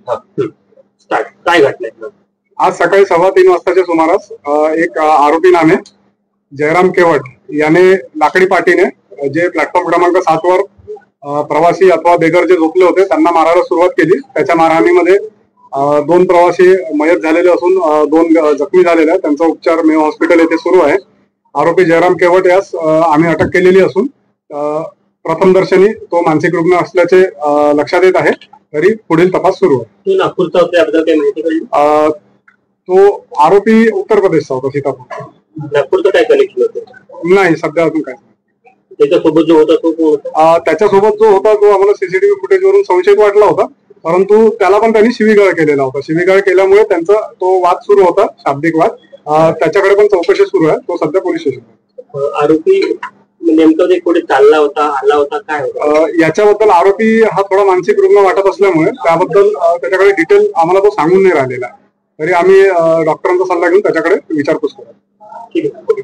Start काय घडलंय? आज सकाळी 3:15 वाजताच्या सुमारास एक आरोपी नामे जयराम केवट याने लाकडी पाटीने जे प्लॅटफॉर्म क्रमांक 7 वर प्रवासी अथवा बेगर जे झोपले होते त्यांना मारायला सुरुवात केली। त्याच्या मारहाणीमध्ये 2 प्रवासी मयत झालेले असून 2 जखमी झालेले आहेत। त्यांचा उपचार मेयो हॉस्पिटल येथे सुरू आहे। आरोपी जयराम केवट यास आम्ही अटक केलेली असून प्रथम दर्शनी तो मानसिक रुग्ण असल्याचे लक्षात येत आहे। तरी पुढील तपास सुरू आहे। नागपूरचा होता याबद्दल काही माहिती कळली? तो आरोपी उत्तर प्रदेशचा होता, सीतापूर। नागपूरचं काय कनेक्शन होतं? नाही, सध्या अजून काय। त्याच्यासोबत जो होता तो कोण होता? त्याच्यासोबत जो होता तो आम्हाला सीसीटीव्ही फुटेज वरून संशयित वाटला होता, परंतु त्याला पण त्यांनी शिवीगाळ केलेला होता। शिवीगाळ केल्यामुळे त्यांचा तो वाद सुरू होता, शाब्दिक वाद। त्याच्याकडे पण चौकशी सुरू आहे। तो सध्या पोलीस स्टेशन। आरोपी नेमकं जे पुढे चालला होता, आला होता, काय होता याच्याबद्दल आरोपी हा थोडा मानसिक रुग्ण वाटत असल्यामुळे त्याबद्दल त्याच्याकडे डिटेल आम्हाला तो सांगून नाही राहिलेला। तरी आम्ही डॉक्टरांचा सल्ला घेऊन त्याच्याकडे विचारपूस करू। ठीक आहे।